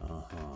Uh-huh.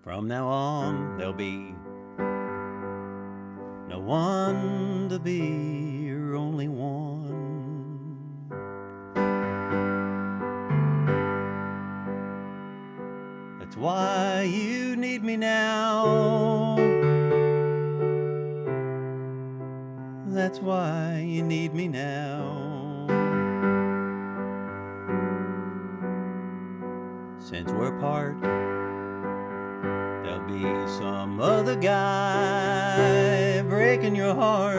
From now on, there'll be no one to be your only one. That's why you need me now. That's why you need me now. Since we're apart, there'll be some other guy breaking your heart.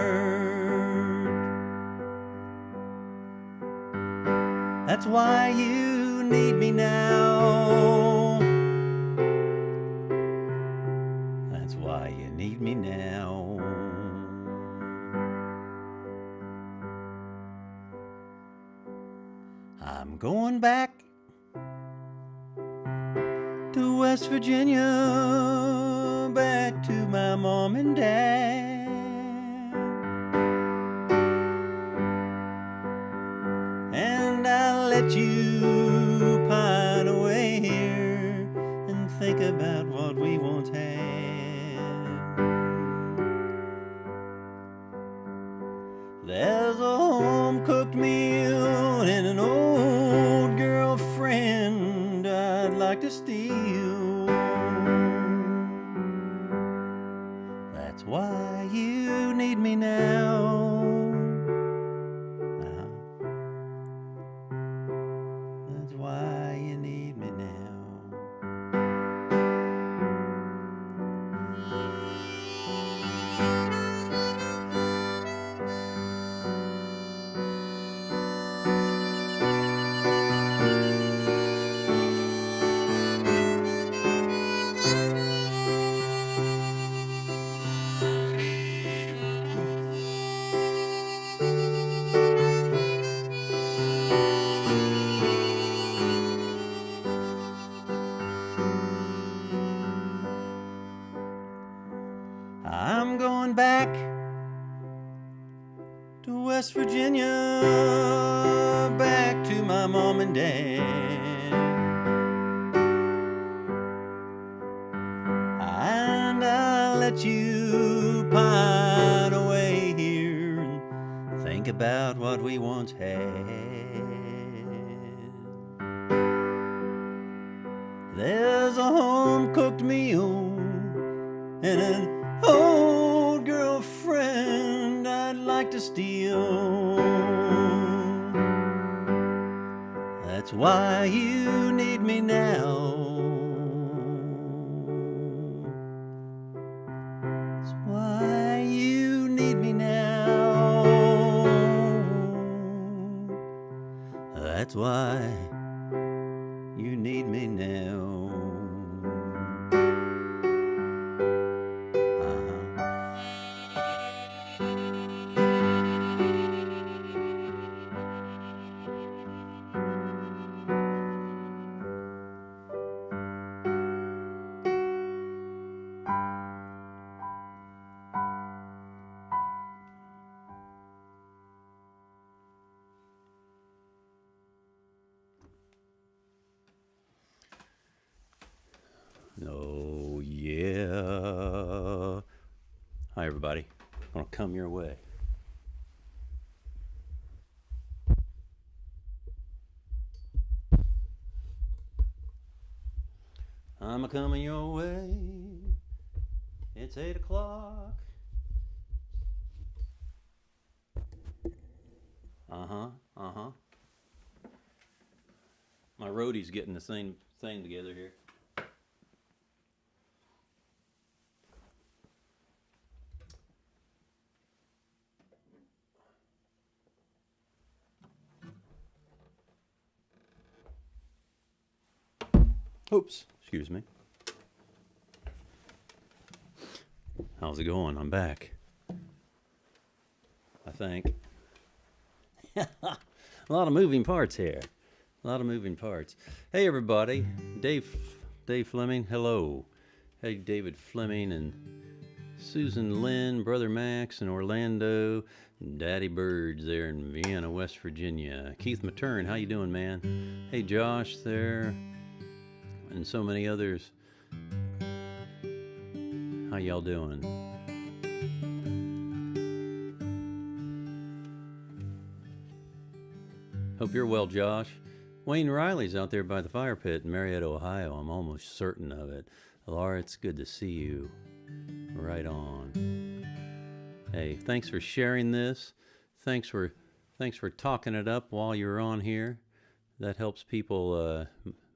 That's why you need me now. That's why you need me now. I'm going back to West Virginia, back to my mom and dad. And I'll let you pine away here and think about what we once had. There's a home-cooked meal and an old girlfriend I'd like to steal. That's why you need me now. That's why you need me now. I'm going back to West Virginia, back to my mom and dad. let you pine away here and think about what we once had. There's a home-cooked meal and an old girlfriend I'd like to steal. That's why you need me now. That's why you need me now. That's why you need me now. Oh, yeah. Hi, everybody. I'm going to come your way. I'm a-coming your way. It's 8 o'clock. Uh-huh. My roadie's getting the same thing together here. Oops, excuse me. How's it going? I'm back. I think. A lot of moving parts here. A lot of moving parts. Hey, everybody. Dave Fleming, hello. Hey, David Fleming and Susan Lynn, Brother Max in Orlando, Daddy Burge there in Vienna, West Virginia. Keith Matern, how you doing, man? Hey, Josh there. And so many others. How y'all doing? Hope you're well, Josh. Wayne Riley's out there by the fire pit in Marietta, Ohio. I'm almost certain of it. Laura, it's good to see you. Right on. Hey, thanks for sharing this. Thanks for talking it up while you're on here. That helps people,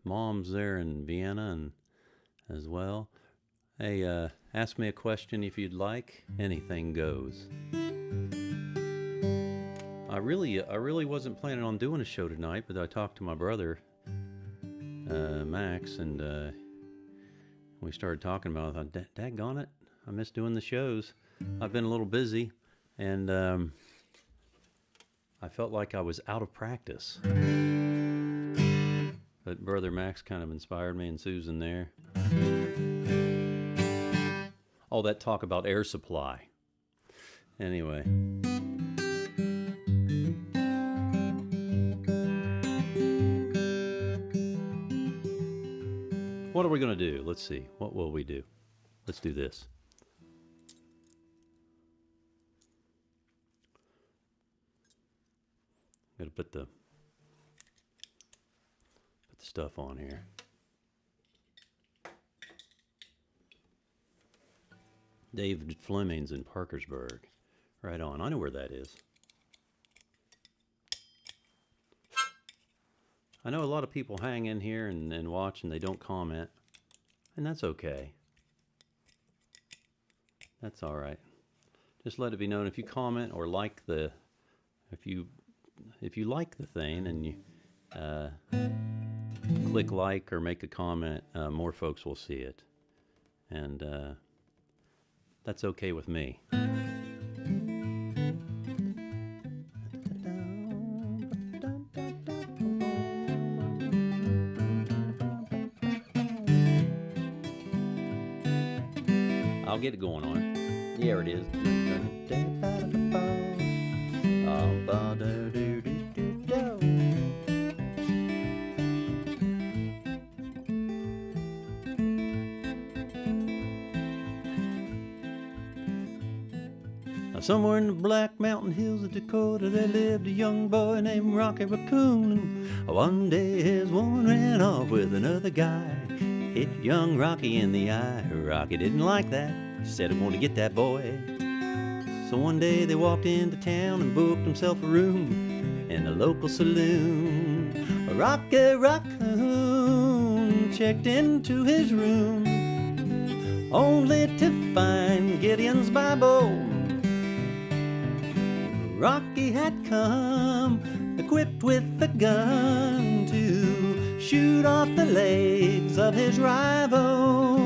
moms there in Vienna and as well. Hey, ask me a question if you'd like. Anything goes. I really wasn't planning on doing a show tonight, but I talked to my brother, Max, and we started talking about it. I thought, daggone it, I miss doing the shows. I've been a little busy, and I felt like I was out of practice. But Brother Max kind of inspired me, and Susan there. All that talk about air supply. Anyway. What are we going to do? Let's see. What will we do? Let's do this. I'm going to put the stuff on here. David Fleming's in Parkersburg. Right on. I know where that is. I know a lot of people hang in here and watch and they don't comment. And that's okay. That's all right. Just let it be known if you comment or like the, if you like the thing and you click like or make a comment, more folks will see it. And that's okay with me. I'll get it going on. There it is. Somewhere in the Black Mountain Hills of Dakota, there lived a young boy named Rocky Raccoon. And one day his woman ran off with another guy. Hit young Rocky in the eye. Rocky didn't like that. He said, I want to get that boy. So one day they walked into town and booked himself a room in a local saloon. Rocky Raccoon checked into his room, only to find Gideon's Bible. Rocky had come equipped with a gun to shoot off the legs of his rival.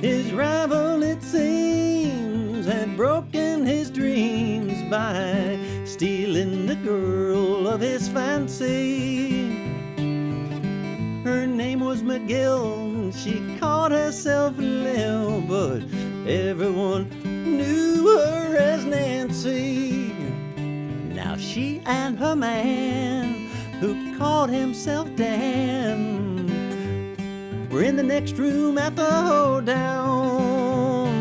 His rival, it seems, had broken his dreams by stealing the girl of his fancy. Her name was McGill, she called herself Lil, but everyone knew her as Nancy. Now she and her man, who called himself Dan, were in the next room at the hoedown.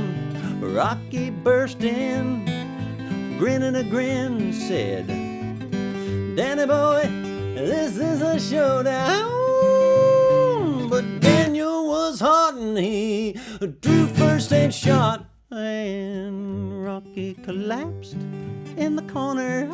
Rocky burst in, grinning a grin, said, Danny boy, this is a showdown. But Daniel was hot and he drew first and shot, and Rocky collapsed in the corner.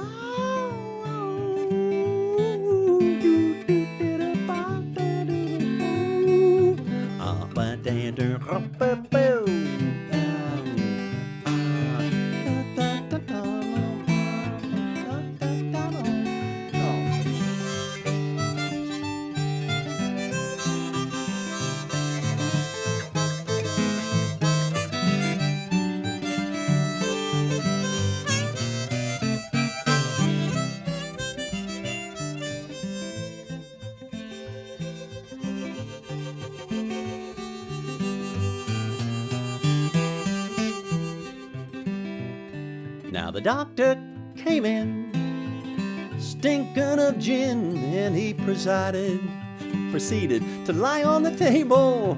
Now the doctor came in, stinking of gin, and he proceeded to lie on the table.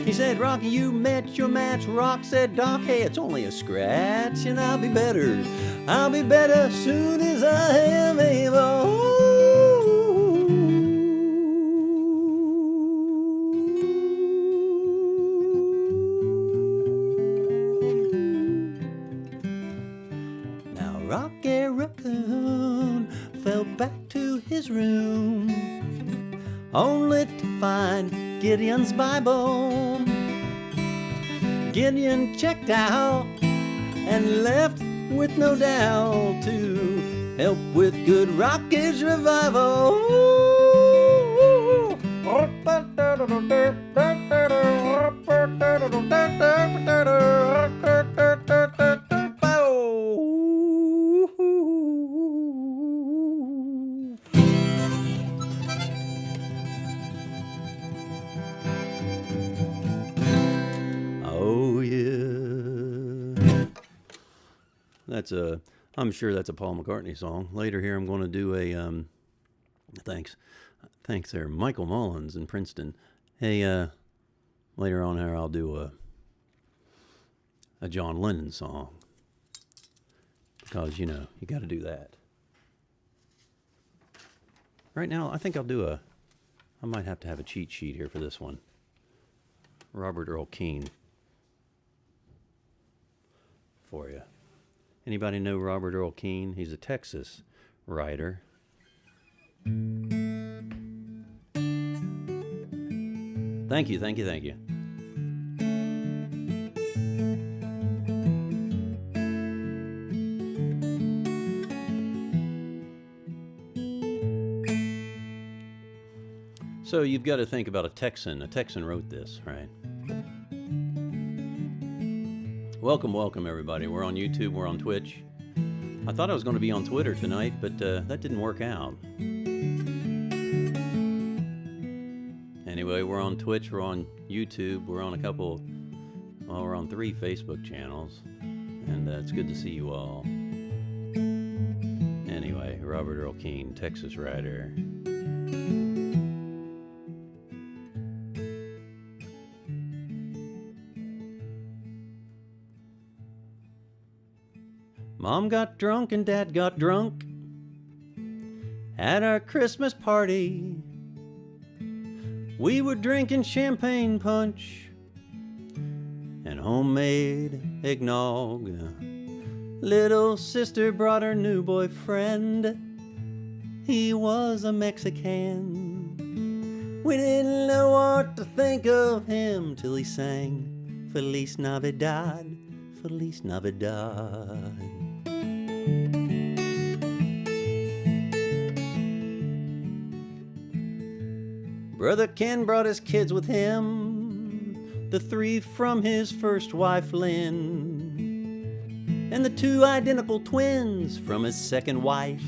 He said, Rocky, you met your match. Rock said, Doc, hey, it's only a scratch, and I'll be better soon as I am able. Rocky Raccoon fell back to his room, only to find Gideon's Bible. Gideon checked out and left with no doubt to help with good Rocky's revival. I'm sure that's a Paul McCartney song. Later here, I'm going to do a, thanks there, Michael Mullins in Princeton. Hey, later on here, I'll do a John Lennon song. Because, you know, you got to do that. Right now, I think I might have to have a cheat sheet here for this one. Robert Earl Keen for you. Anybody know Robert Earl Keen? He's a Texas writer. Thank you. So you've got to think about a Texan. A Texan wrote this, right? Welcome, everybody. We're on YouTube, we're on Twitch. I thought I was going to be on Twitter tonight, but that didn't work out. Anyway, we're on Twitch, we're on YouTube, we're on we're on 3 Facebook channels, and it's good to see you all. Anyway, Robert Earl Keen, Texas writer. Mom got drunk and Dad got drunk at our Christmas party. We were drinking champagne punch and homemade eggnog. Little sister brought her new boyfriend. He was a Mexican. We didn't know what to think of him till he sang Feliz Navidad, Feliz Navidad. Brother Ken brought his kids with him, the 3 from his first wife Lynn, and the 2 identical twins from his second wife,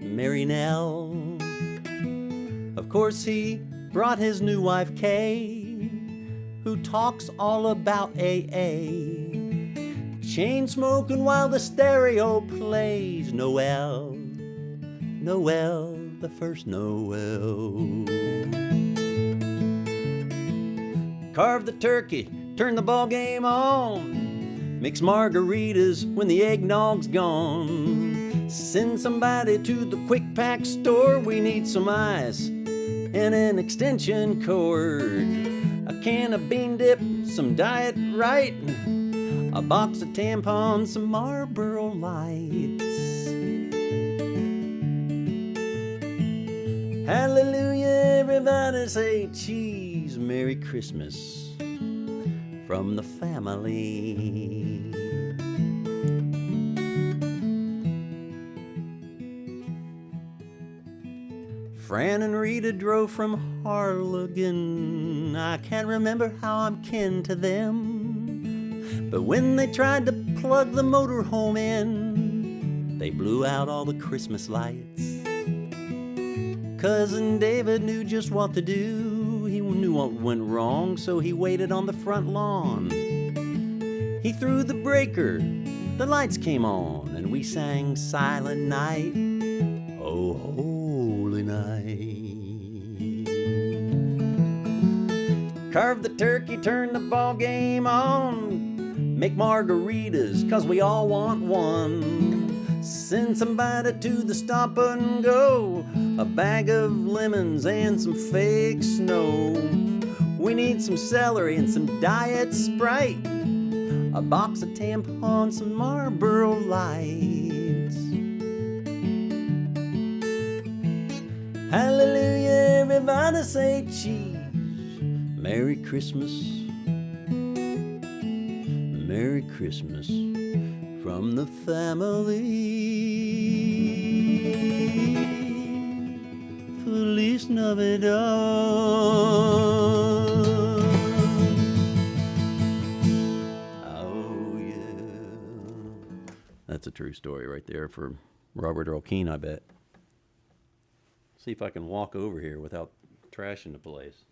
Mary Nell. Of course he brought his new wife Kay, who talks all about AA, chain smoking while the stereo plays Noel, Noel, the first Noel. Carve the turkey, turn the ball game on, mix margaritas when the eggnog's gone. Send somebody to the quick pack store, we need some ice and an extension cord, a can of bean dip, some Diet Right, a box of tampons, some Marlboro Lights. Hallelujah, everybody say cheese. Merry Christmas from the family. Fran and Rita drove from Harlingen. I can't remember how I'm kin to them, but when they tried to plug the motorhome in, they blew out all the Christmas lights. Cousin David knew just what to do. He knew what went wrong, so he waited on the front lawn. He threw the breaker, the lights came on, and we sang Silent Night, oh holy night. Carve the turkey, turn the ball game on, make margaritas, 'cause we all want one. Send somebody to the Stop and Go, a bag of lemons and some fake snow. We need some celery and some Diet Sprite, a box of tampons, some Marlboro Lights. Hallelujah, everybody say cheese. Merry Christmas, Merry Christmas from the family. Feliz Navidad. Oh, yeah. That's a true story right there for Robert Earl Keen, I bet. See if I can walk over here without trashing the place.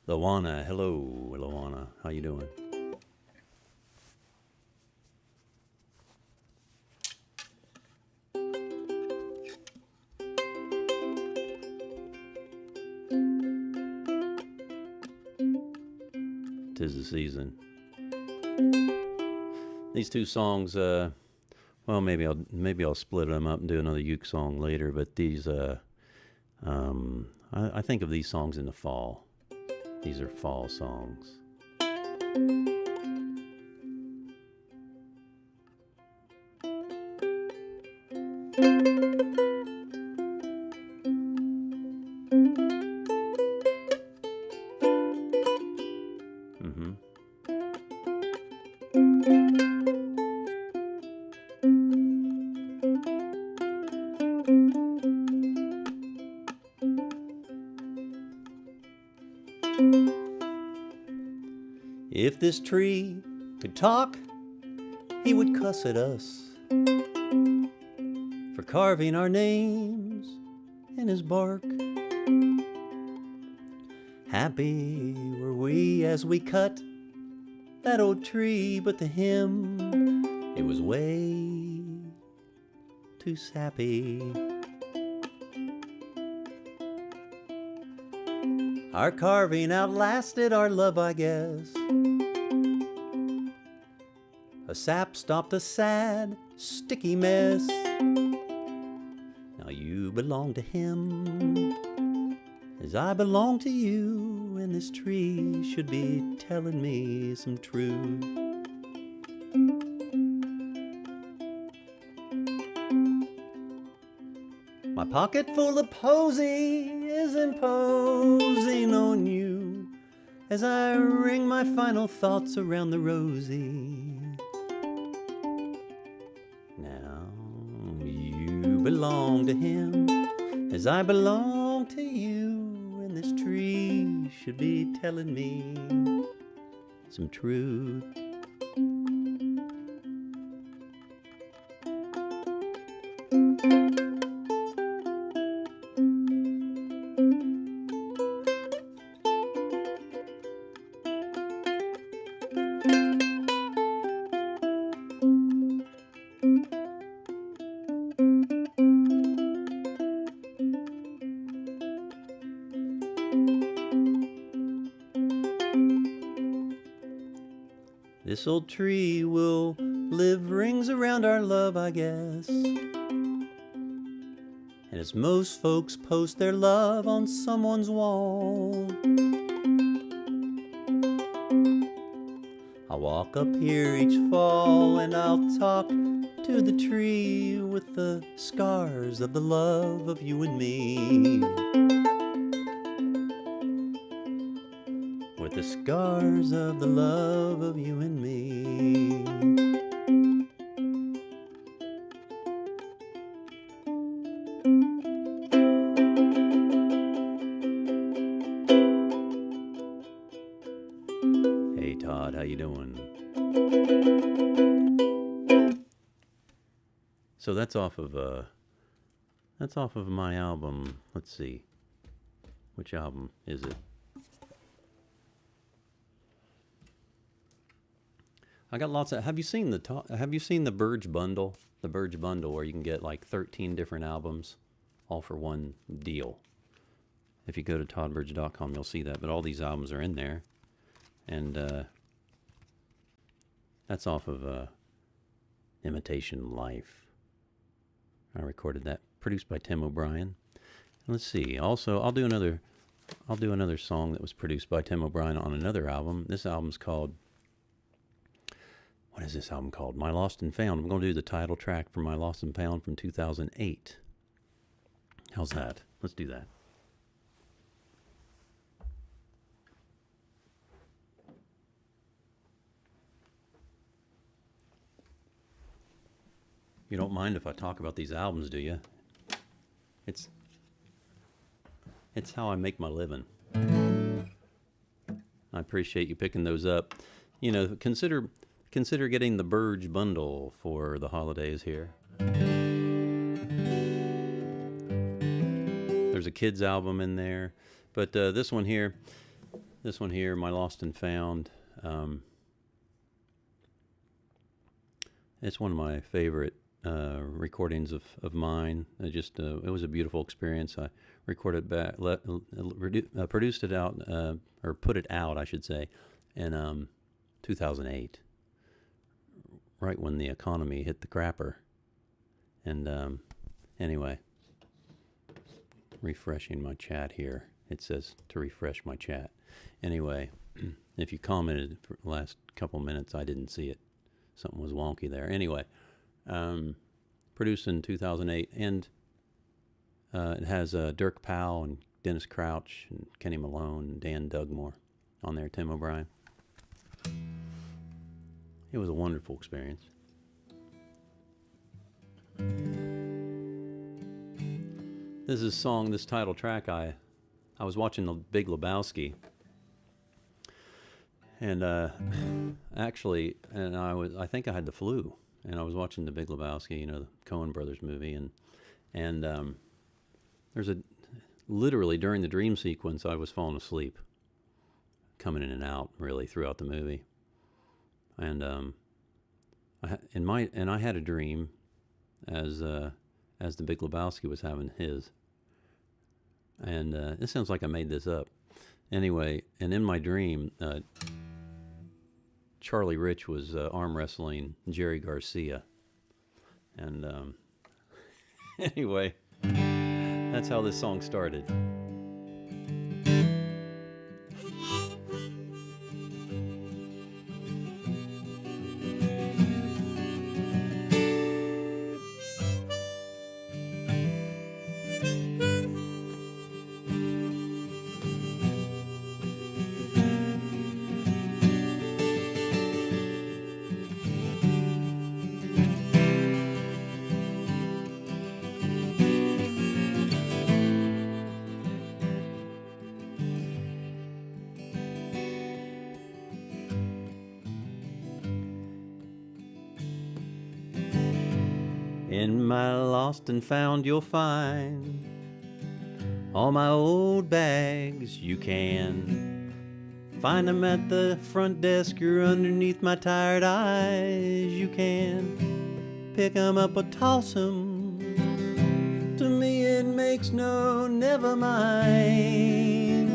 Luana, hello, Luana. How you doing? Tis the season. These 2 songs, well, maybe I'll split them up and do another uke song later. But these, I think of these songs in the fall. These are fall songs. If this tree could talk, he would cuss at us for carving our names in his bark. Happy were we as we cut that old tree, but to him it was way too sappy. Our carving outlasted our love, I guess. A sap stopped a sad, sticky mess. Now you belong to him, as I belong to you, and this tree should be telling me some truth. My pocket full of posy is imposing on you as I ring my final thoughts around the rosy. Now you belong to him as I belong to you, and this tree should be telling me some truth. This old tree will live rings around our love, I guess. And as most folks post their love on someone's wall, I'll walk up here each fall and I'll talk to the tree with the scars of the love of you and me. With the scars of the love of you and me. Hey Todd, how you doing? So that's off of my album. Let's see. Which album is it? I got lots of. Have you seen the Burge bundle? The Burge bundle, where you can get like 13 different albums, all for one deal. If you go to toddburge.com, you'll see that. But all these albums are in there, and that's off of Imitation Life. I recorded that, produced by Tim O'Brien. Let's see. Also, I'll do another song that was produced by Tim O'Brien on another album. This album's called. What is this album called? My Lost and Found. I'm going to do the title track for My Lost and Found from 2008. How's that? Let's do that. You don't mind if I talk about these albums, do you? It's how I make my living. I appreciate you picking those up. You know, consider getting the Burge bundle for the holidays here. There's a kids album in there, but this one here, My Lost and Found. It's one of my favorite recordings of mine. It was a beautiful experience. I recorded back, produced it out, or put it out, I should say, in 2008, right when the economy hit the crapper. And anyway, refreshing my chat here. It says to refresh my chat. Anyway, if you commented for the last couple minutes, I didn't see it. Something was wonky there. Anyway, produced in 2008, and it has Dirk Powell and Dennis Crouch and Kenny Malone and Dan Dugmore on there, Tim O'Brien. It was a wonderful experience. This title track, I was watching The Big Lebowski, and I think I had the flu, and I was watching The Big Lebowski, the Coen Brothers movie, and there's literally during the dream sequence, I was falling asleep, coming in and out really throughout the movie, And I had a dream as the Big Lebowski was having his. And it sounds like I made this up. Anyway, and in my dream, Charlie Rich was arm wrestling Jerry Garcia. And anyway, that's how this song started. In my lost and found you'll find all my old bags. You can find them at the front desk or underneath my tired eyes. You can pick 'em up or toss 'em. To me it makes no never mind.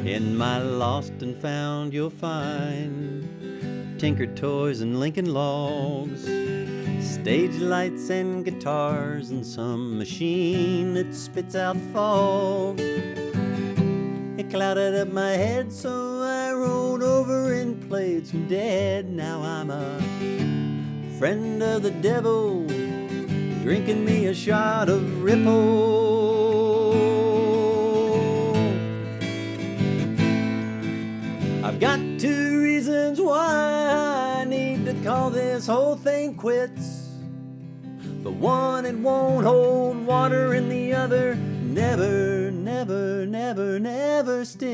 In my lost and found you'll find tinkered toys and Lincoln logs, stage lights and guitars, and some machine that spits out fog. It clouded up my head, so I rolled over and played some dead. Now I'm a friend of the devil, drinking me a shot of Ripple. I've got 2 reasons why I need to call this whole thing quits. The one, it won't hold water, and the other never, never, never, never sticks.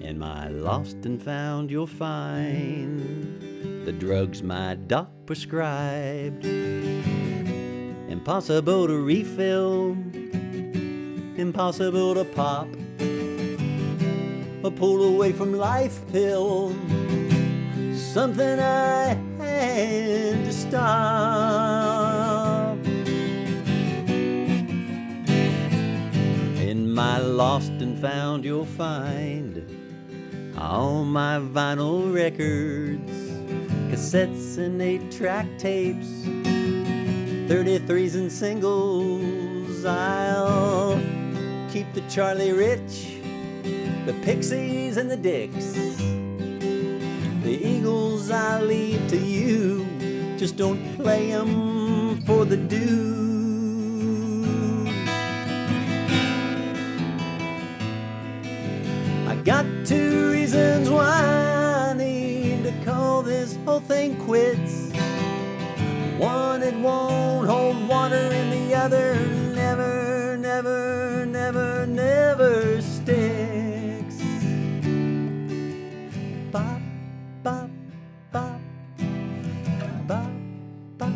In my lost and found you'll find the drugs my doc prescribed, impossible to refill, impossible to pop, a pull away from life pill, something I had to stop. In my lost and found you'll find all my vinyl records, cassettes and 8-track tapes, 33s and singles. I'll keep the Charlie Rich, the Pixies and the Dicks. The Eagles I'll leave to you, just don't play 'em for the dude. I got 2 reasons why I need to call this whole thing quits. One, it won't hold water, and the other never, never, never, never sticks. Bop, bop, bop, bop, bop,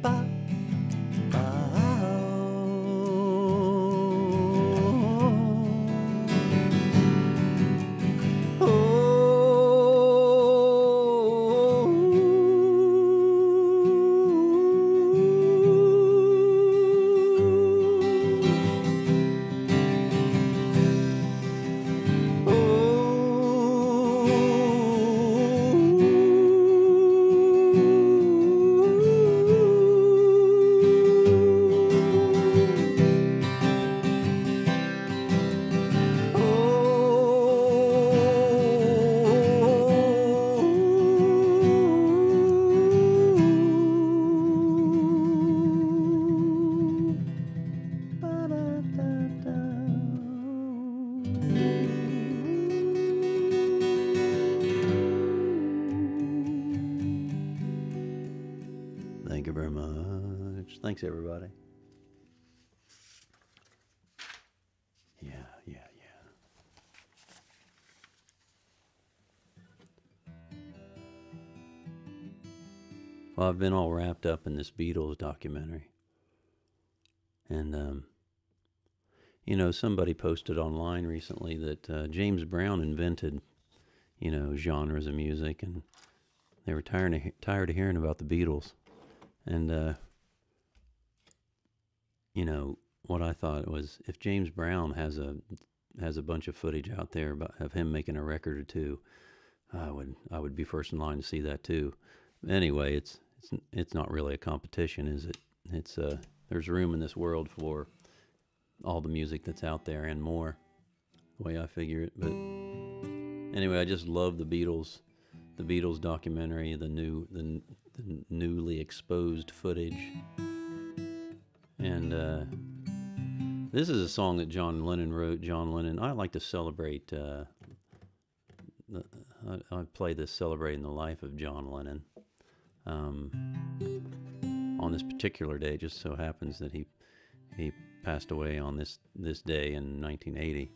bop, Thank you very much. Thanks, everybody. Yeah. Well, I've been all wrapped up in this Beatles documentary. And, somebody posted online recently that James Brown invented, genres of music, and they were tired of hearing about the Beatles. And, what I thought was, if James Brown has a bunch of footage out there of him making a record or two, I would be first in line to see that too. Anyway, it's not really a competition, is it? It's there's room in this world for all the music that's out there and more, the way I figure it. But anyway, I just love the Beatles documentary, the newly exposed footage. And this is a song that John Lennon wrote. John Lennon, I like to celebrate, I play this celebrating the life of John Lennon. On this particular day, it just so happens that he passed away on this day in 1980.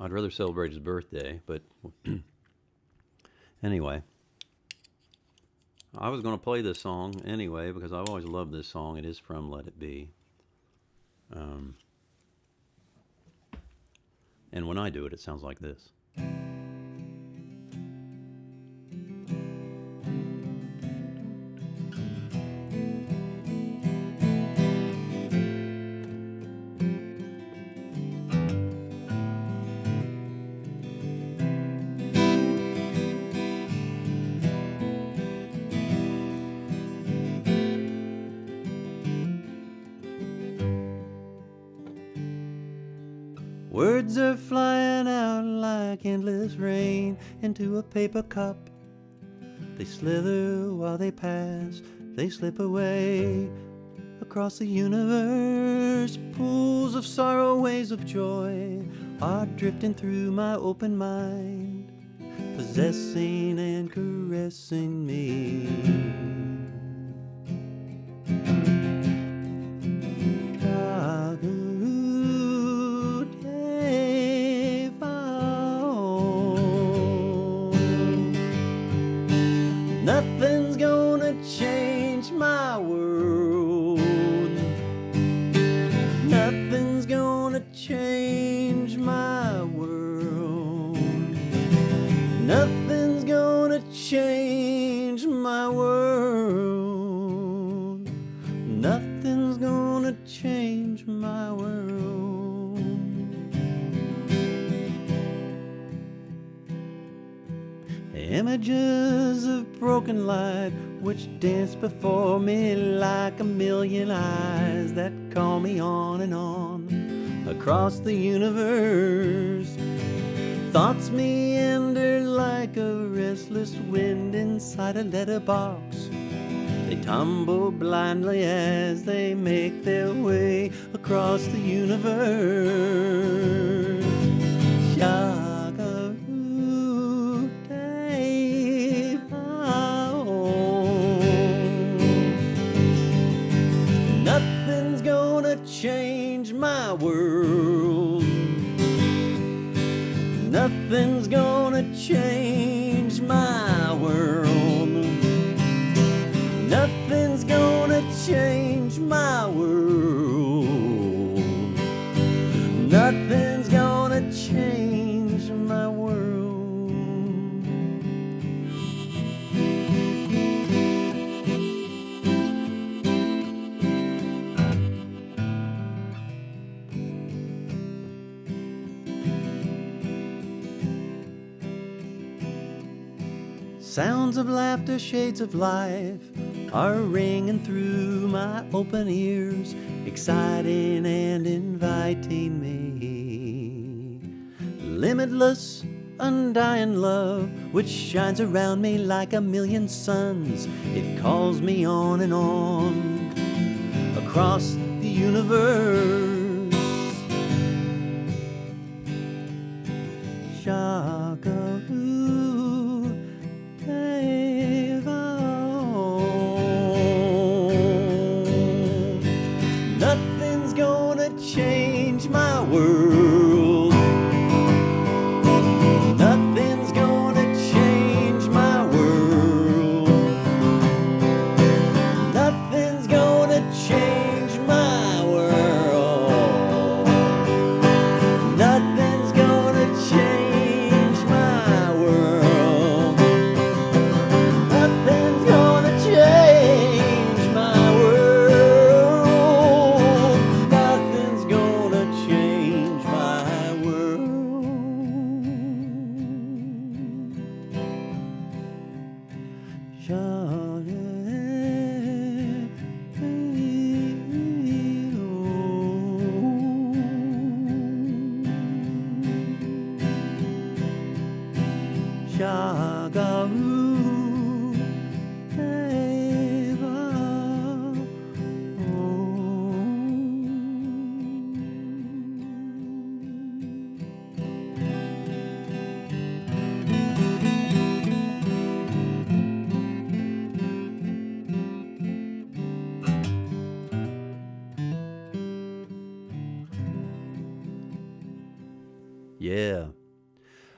I'd rather celebrate his birthday, but anyway, I was going to play this song anyway because I've always loved this song. It is from Let It Be. And when I do it, it sounds like this. Words are flying out like endless rain into a paper cup. They slither while they pass, they slip away across the universe. Pools of sorrow, waves of joy are drifting through my open mind, possessing and caressing me. Nothing's gonna change my world. Nothing's gonna change my world. Nothing's gonna change my world. Nothing's gonna change my world. Images of broken light which dance before me like a million eyes that call me on and on across the universe. Thoughts meander like a restless wind inside a letterbox. They tumble blindly as they make their way across the universe. Nothing's gonna change my world. Nothing's gonna change my world. Nothing's gonna change my world. Nothing's gonna change my world. Sounds of laughter, shades of life are ringing through my open ears, exciting and inviting me. Limitless, undying love, which shines around me like a million suns. It calls me on and on across the universe. Nothing's gonna change my world. Yeah.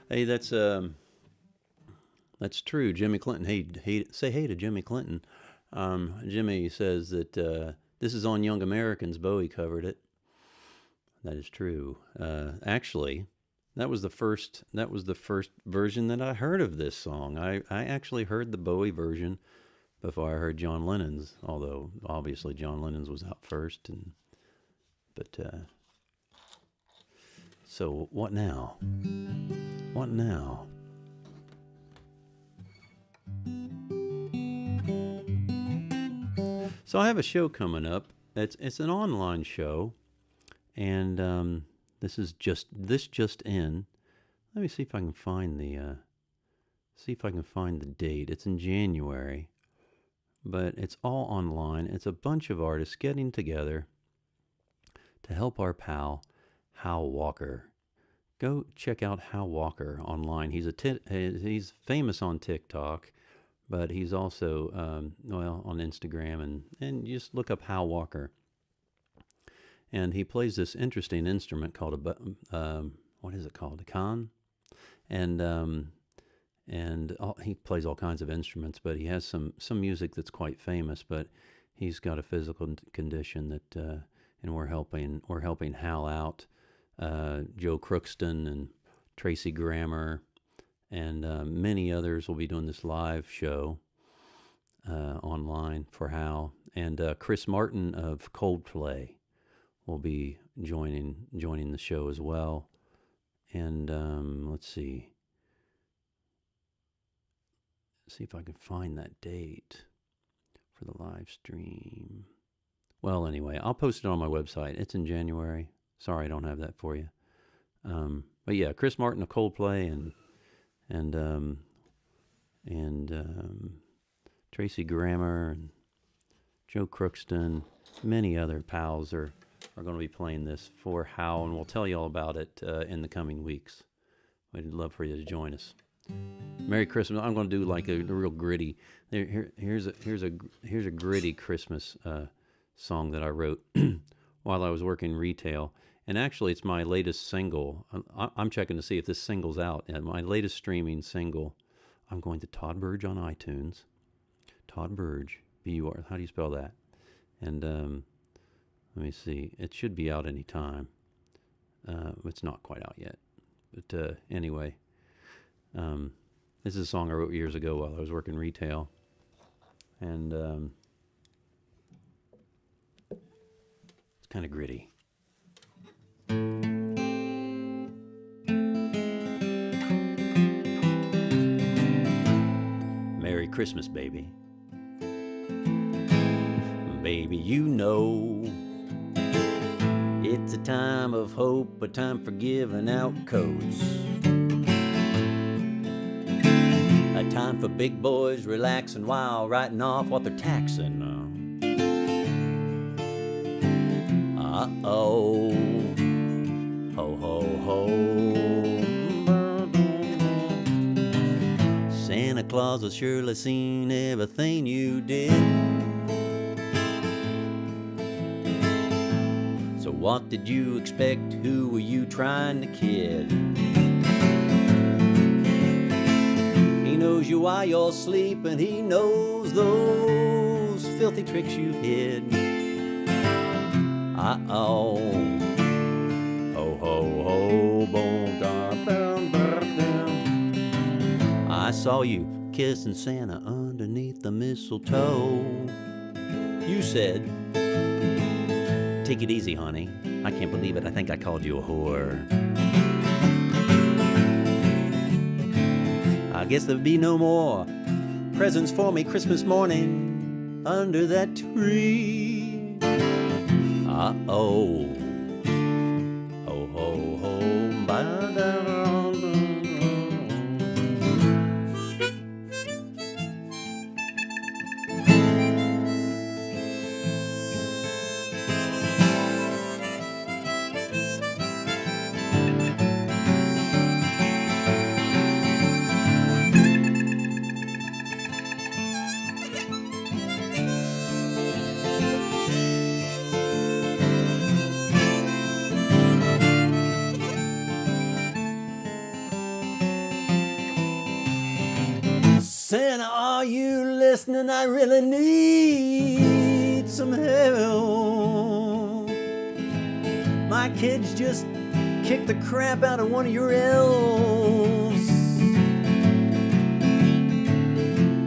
Hey, that's true. Jimmy Clinton. Say hey to Jimmy Clinton. Jimmy says that this is on Young Americans. Bowie covered it. That is true. Actually, that was the first version that I heard of this song. I actually heard the Bowie version before I heard John Lennon's. Although obviously John Lennon's was out first. But so what now? What now? So I have a show coming up. It's an online show, and this just in. Let me see if I can find the date. It's in January, but it's all online. It's a bunch of artists getting together to help our pal Hal Walker. Go check out Hal Walker online. He's famous on TikTok, but he's also on Instagram, and just look up Hal Walker. And he plays this interesting instrument called what is it called? A con? And he plays all kinds of instruments, but he has some music that's quite famous. But he's got a physical condition that, and we're helping Hal out. Joe Crookston and Tracy Grammer and many others will be doing this live show online for Hal. And Chris Martin of Coldplay will be joining the show as well. And let's see if I can find that date for the live stream. Well, anyway, I'll post it on my website. It's in January. Sorry, I don't have that for you. But yeah, Chris Martin of Coldplay and Tracy Grammer and Joe Crookston, many other pals are going to be playing this for Hal, and we'll tell you all about it in the coming weeks. We'd love for you to join us. Merry Christmas. I'm going to do like a real gritty. Here's a gritty Christmas song that I wrote while I was working retail. And actually, it's my latest single. I'm checking to see if this single's out. And my latest streaming single. I'm going to Todd Burge on iTunes. Todd Burge, B-U-R. How do you spell that? And let me see. It should be out any time. It's not quite out yet. But anyway, this is a song I wrote years ago while I was working retail. And it's kind of gritty. Merry Christmas, baby. Baby, you know it's a time of hope, a time for giving out coats, a time for big boys relaxing while writing off what they're taxing. Uh-oh, ho, ho, ho. Santa Claus has surely seen everything you did. So what did you expect? Who were you trying to kid? He knows you while you're sleeping. He knows those filthy tricks you hid. Uh-oh, ho, ho, ho, boom, da, bum, bum, bum. I saw you kissing Santa underneath the mistletoe. You said, take it easy, honey. I can't believe it. I think I called you a whore. I guess there'll be no more presents for me Christmas morning under that tree. Uh-oh. Ho, ho, ho. Ba-da-da-da. Santa, are you listening? I really need some help. My kids just kicked the crap out of one of your elves.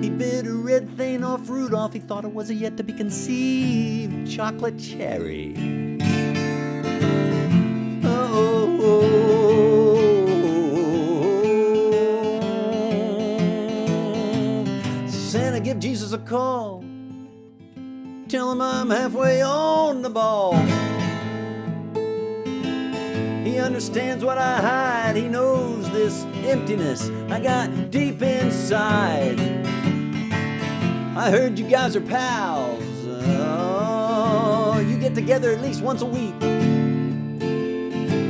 He bit a red thing off Rudolph. He thought it was a yet to be conceived chocolate cherry. Santa, give Jesus a call. Tell him I'm halfway on the ball. He understands what I hide. He knows this emptiness I got deep inside. I heard you guys are pals. You get together at least once a week.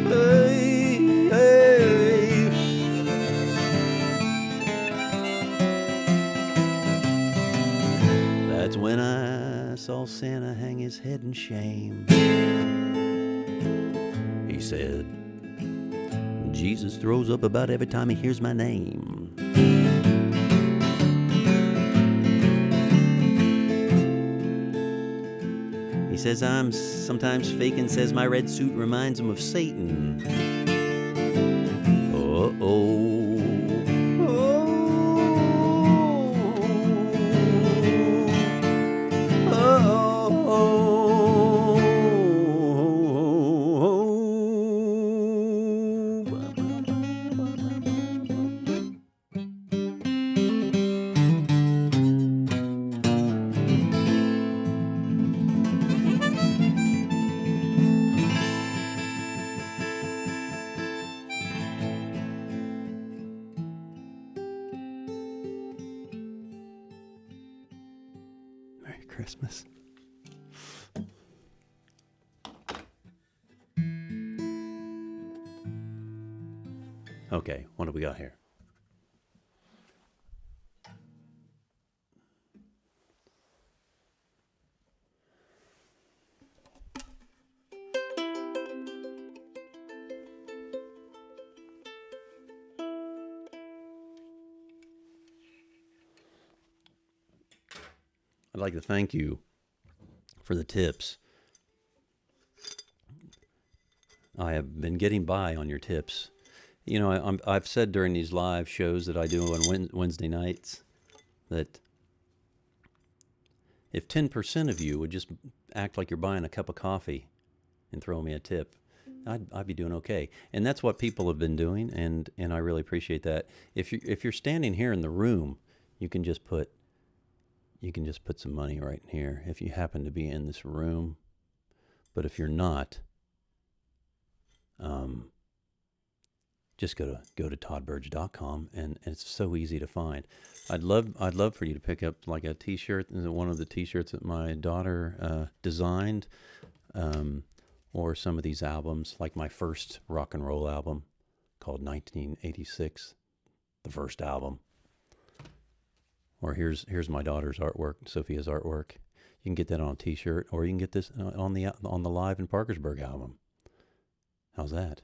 Hey, hey. That's when I saw Santa hang his head in shame. He said, Jesus throws up about every time he hears my name. He says I'm sometimes fake and says my red suit reminds him of Satan. Uh-oh. Merry Christmas. Okay, what do we got here? I'd like to thank you for the tips. I have been getting by on your tips. You know, I've said during these live shows that I do on Wednesday nights that if 10% of you would just act like you're buying a cup of coffee and throw me a tip, I'd be doing okay. And that's what people have been doing, and I really appreciate that. If you're standing here in the room, you can just put some money right in here if you happen to be in this room. But if you're not, just go to toddburge.com, and it's so easy to find. I'd love for you to pick up like a t-shirt, one of the t-shirts that my daughter designed, or some of these albums, like my first rock and roll album called 1986, the first album. Or here's my daughter's artwork, Sophia's artwork. You can get that on a t-shirt, or you can get this on the Live in Parkersburg album. How's that?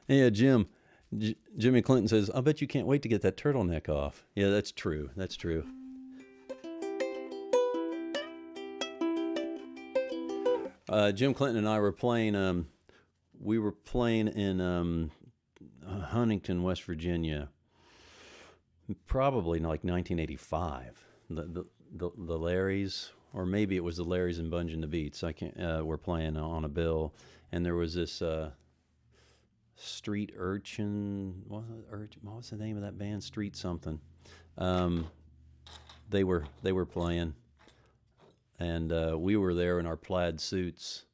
Yeah, Jimmy Clinton says, I bet you can't wait to get that turtleneck off. Yeah, that's true. That's true. Jim Clinton and I were playing, we were playing in Huntington, West Virginia, probably like 1985. The Larrys, or maybe it was the Larrys and Bunge and the Beats. I can't. We're playing on a bill, and there was this Street Urchin. What was the name of that band? Street something. They were playing, and we were there in our plaid suits,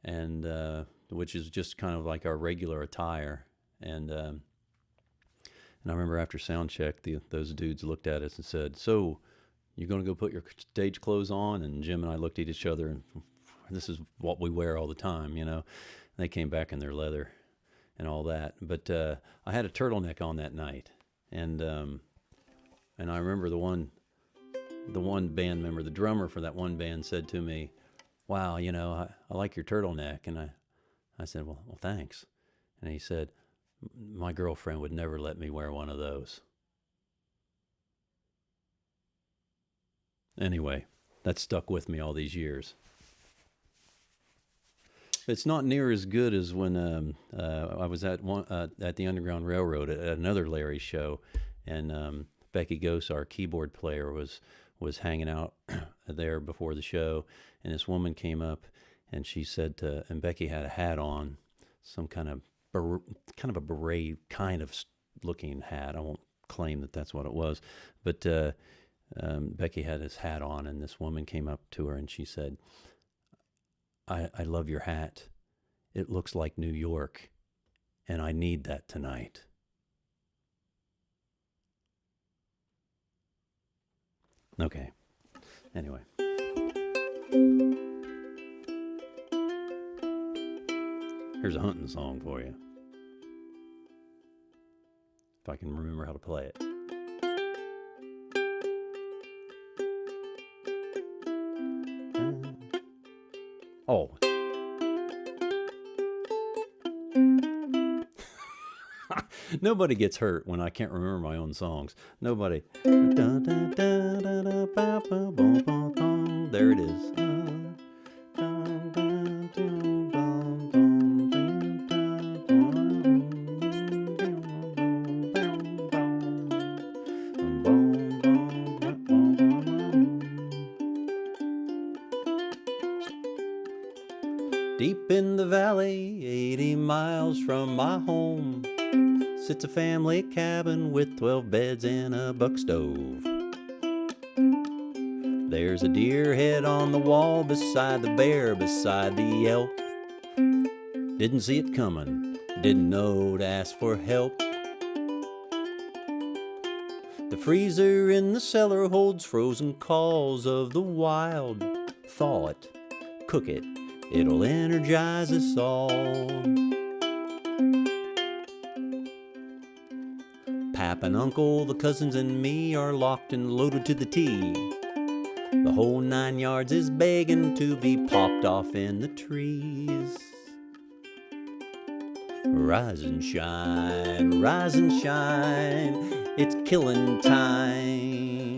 and which is just kind of like our regular attire. And I remember after sound check, those dudes looked at us and said, "So, you're going to go put your stage clothes on?" And Jim and I looked at each other, and this is what we wear all the time, you know. And they came back in their leather and all that. But I had a turtleneck on that night, and I remember the one band member, the drummer for that one band, said to me, "Wow, you know, I like your turtleneck." And I said, well, thanks. And he said, My girlfriend would never let me wear one of those. Anyway, that stuck with me all these years. It's not near as good as when I was at the Underground Railroad at another Larry show, and Becky Gose, our keyboard player, was hanging out there before the show, and this woman came up, and she said, and Becky had a hat on, some kind of a beret kind of looking hat. I won't claim that that's what it was, but Becky had his hat on, and this woman came up to her and she said, I love your hat. It looks like New York, and I need that tonight. Okay. Anyway. Here's a hunting song for you. If I can remember how to play it. Oh. Nobody gets hurt when I can't remember my own songs. Nobody. There it is. Deep in the valley, 80 miles from my home, sits a family cabin with 12 beds and a buck stove. There's a deer head on the wall beside the bear, beside the elk. Didn't see it coming, didn't know to ask for help. The freezer in the cellar holds frozen calls of the wild. Thaw it, cook it, it'll energize us all. Pap and Uncle, the cousins and me are locked and loaded to the T. The whole 9 yards is begging to be popped off in the trees. Rise and shine, it's killing time.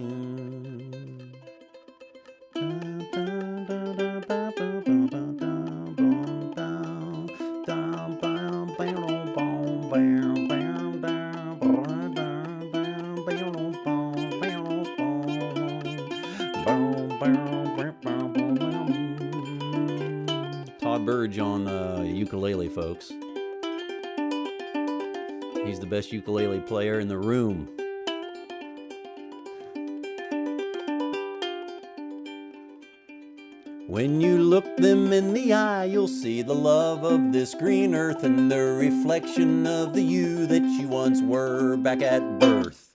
Todd Burge on ukulele, folks. He's the best ukulele player in the room. When you look them in the eye, you'll see the love of this green earth and the reflection of the you that you once were back at birth.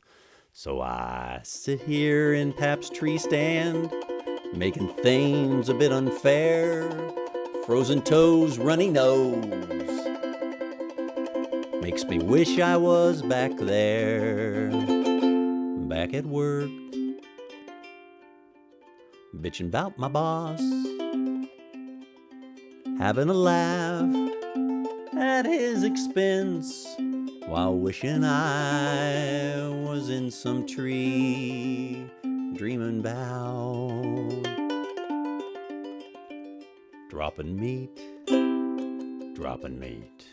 So I sit here in Pap's tree stand, making things a bit unfair. Frozen toes, runny nose, makes me wish I was back there, back at work, bitching about my boss, having a laugh at his expense, while wishing I was in some tree, dreaming about dropping meat, dropping meat.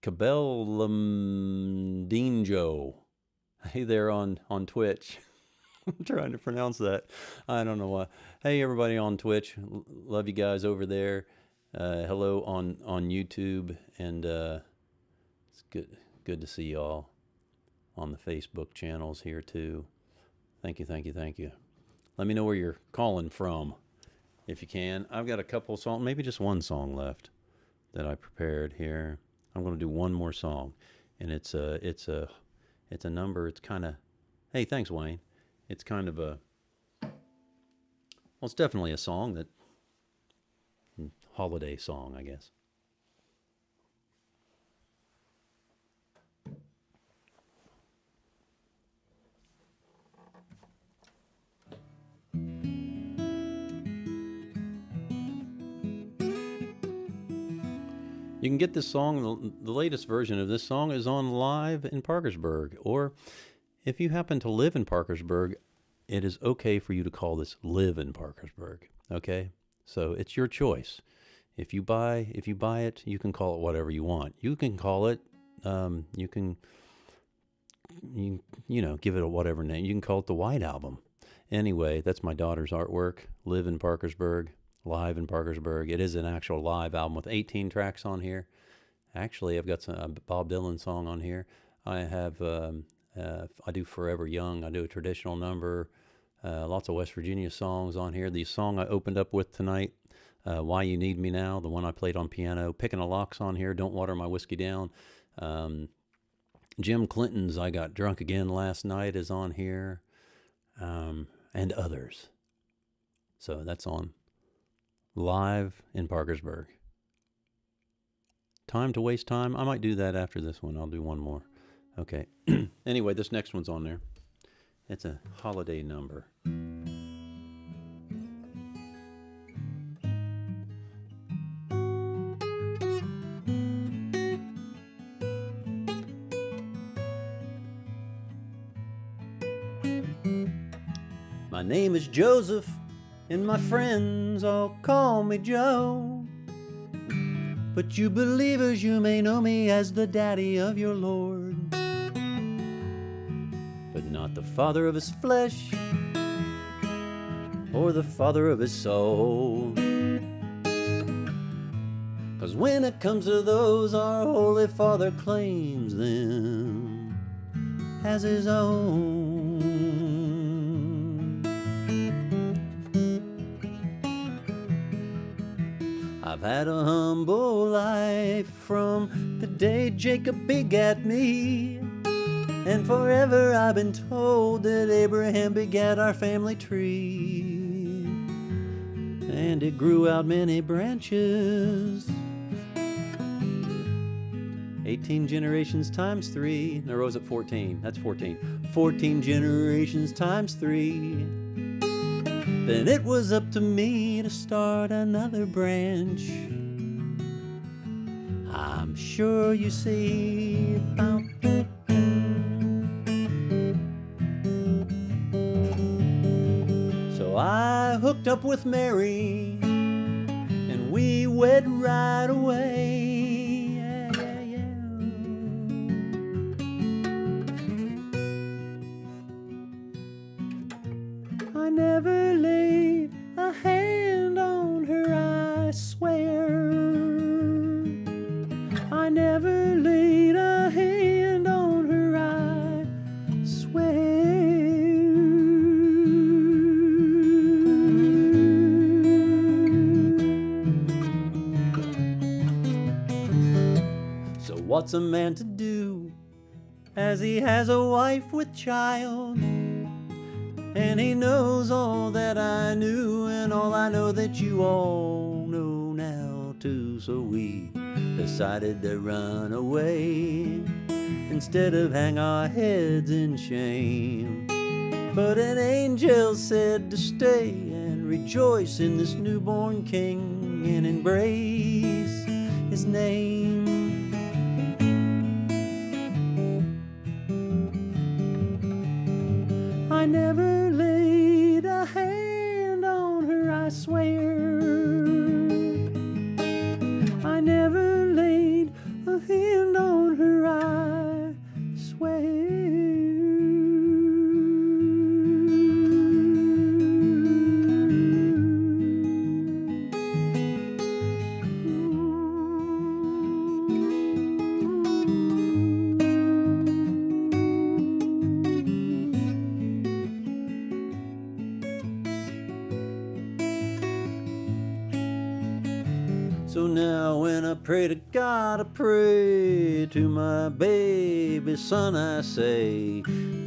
Cabell Lamdinjo. Hey there on Twitch. I'm trying to pronounce that. I don't know why. Hey everybody on Twitch. Love you guys over there. Hello on YouTube, and it's good to see y'all on the Facebook channels here too. Thank you. Let me know where you're calling from if you can. I've got a couple songs, maybe just one song left that I prepared here. I'm going to do one more song, and it's a number. It's kind of, hey, thanks Wayne. It's kind of a, well, it's definitely a song that, holiday song, I guess. You can get this song, the latest version of this song is on Live in Parkersburg. Or if you happen to live in Parkersburg, it is okay for you to call this Live in Parkersburg. Okay? So it's your choice. If you buy it, you can call it whatever you want. You can call it, you give it a whatever name. You can call it the White Album. Anyway, that's my daughter's artwork, Live in Parkersburg. Live in Parkersburg. It is an actual live album with 18 tracks on here. Actually, I've got a Bob Dylan song on here. I have, I do Forever Young. I do a traditional number. Lots of West Virginia songs on here. The song I opened up with tonight, Why You Need Me Now, the one I played on piano. Picking a Lock's on here. Don't Water My Whiskey Down. Jim Clinton's I Got Drunk Again Last Night is on here. And others. So that's on Live in Parkersburg. Time to Waste Time. I might do that after this one. I'll do one more. Okay. Anyway, this next one's on there. It's a holiday number. My name is Joseph, and my friends all call me Joe. But you believers, you may know me as the daddy of your Lord, but not the father of his flesh or the father of his soul. 'Cause when it comes to those, our Holy Father claims them as his own. I've had a humble life from the day Jacob begat me, and forever I've been told that Abraham begat our family tree, and it grew out many branches, 18 generations times 3. No, Rose at 14. That's 14. 14 generations times 3. Then it was up to me to start another branch. I'm sure you see. So I hooked up with Mary, and we wed right away. I never laid a hand on her, I swear. I never laid a hand on her, I swear. So what's a man to do as he has a wife with child? And he knows all that I knew, and all I know that you all know now too. So we decided to run away instead of hang our heads in shame. But an angel said to stay and rejoice in this newborn king and embrace his name. I never laid a hand on her, I swear. I never laid a hand on her, I swear. So now when I pray to God, I pray to my baby son, I say,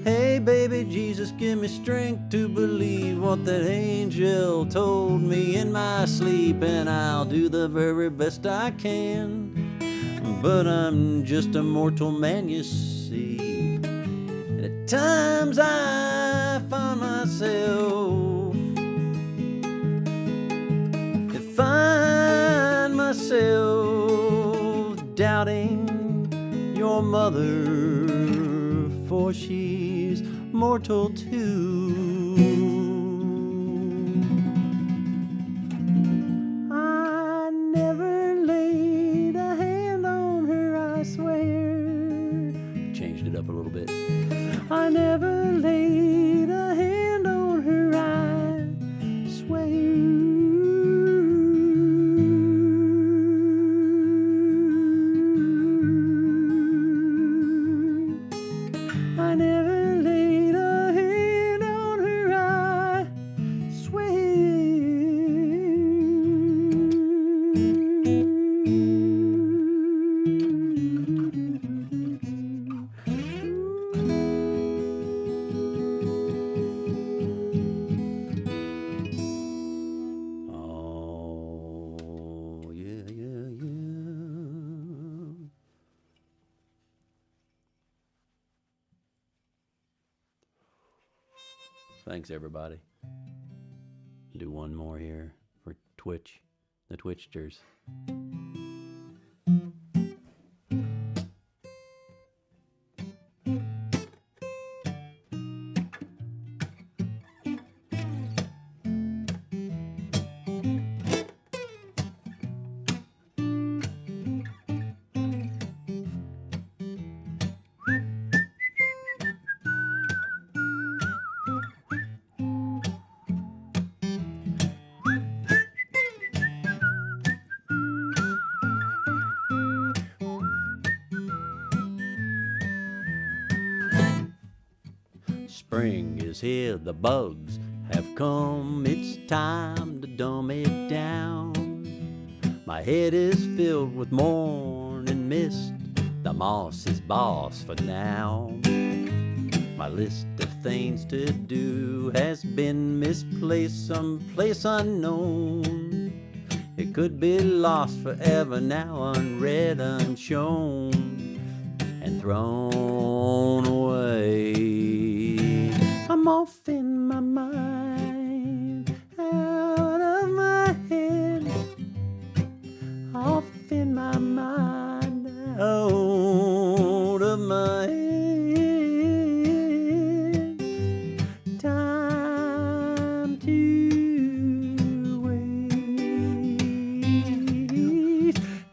hey baby Jesus, give me strength to believe what that angel told me in my sleep, and I'll do the very best I can. But I'm just a mortal man, you see. And at times I find myself myself your mother, for she's mortal too. I never laid a hand on her, I swear. Changed it up a little bit. I never laid a hand on her, I swear. I never laid a hand on her, I swear. Oh, yeah, yeah, yeah. Thanks, everybody. Do one more here for Twitch, the Twitchers. Spring is here, the bugs have come, it's time to dumb it down. My head is filled with morning mist, the moss is boss for now. My list of things to do has been misplaced someplace unknown. It could be lost forever now, unread, unshown, and thrown away. I'm off in my mind, out of my head, off in my mind, out of my head. Time to waste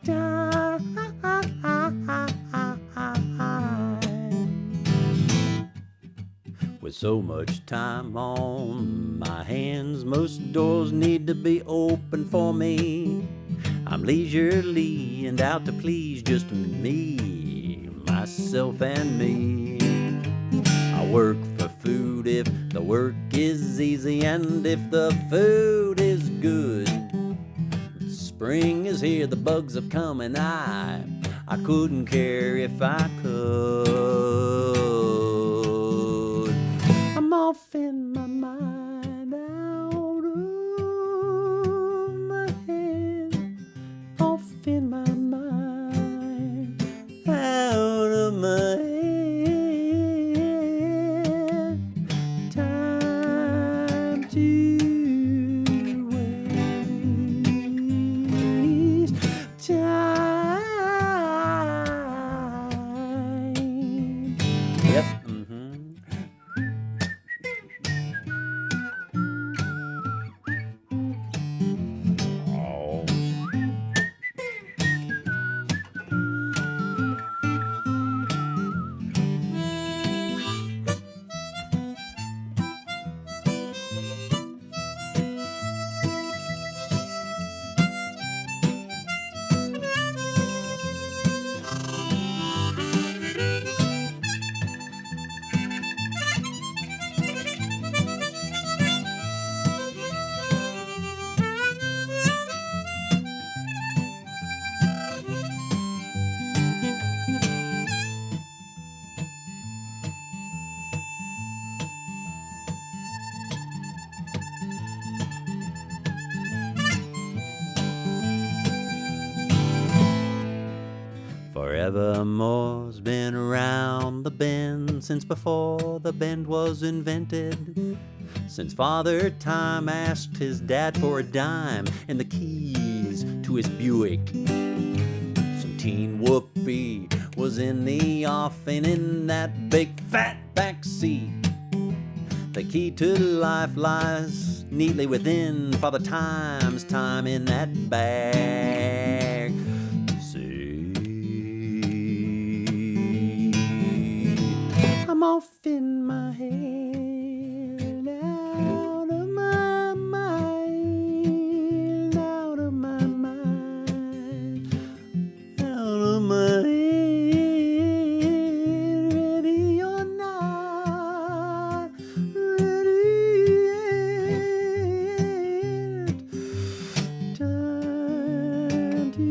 time. With so much time on my hands, most doors need to be open for me. I'm leisurely and out to please just me, myself and me. I work for food if the work is easy and if the food is good. Spring is here, the bugs have come, and I couldn't care if I could. I'm off in my mind, out of my head, off in my mind, out of my head. Time to waste time. Yep. Forevermore's been around the bend since before the bend was invented. Since Father Time asked his dad for a dime and the keys to his Buick. Some teen whoopee was in the offing in that big fat back seat. The key to life lies neatly within Father Time's time in that bag. See, I'm off in my head, out of my mind, out of my mind, out of my head. Ready or not, ready yet. Time to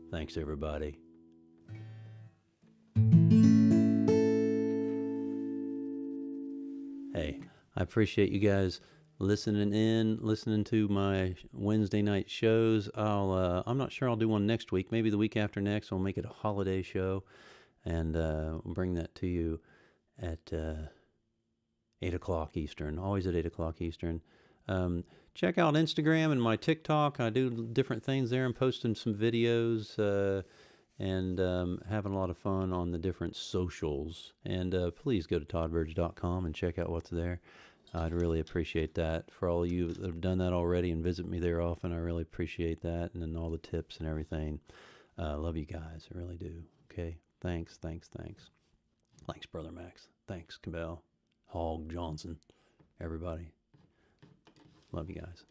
Thanks, everybody. Hey, I appreciate you guys listening to my Wednesday night shows. I'm not sure I'll do one next week. Maybe the week after next, I'll make it a holiday show, and bring that to you at 8 o'clock Eastern. Always at 8 o'clock Eastern. Check out Instagram and my TikTok. I do different things there. I'm posting some videos and having a lot of fun on the different socials. And please go to toddburge.com and check out what's there. I'd really appreciate that. For all of you that have done that already and visit me there often, I really appreciate that. And then all the tips and everything. Love you guys. I really do. Okay? Thanks. Thanks, Brother Max. Thanks, Cabell, Hogg, Johnson, everybody. Love you guys.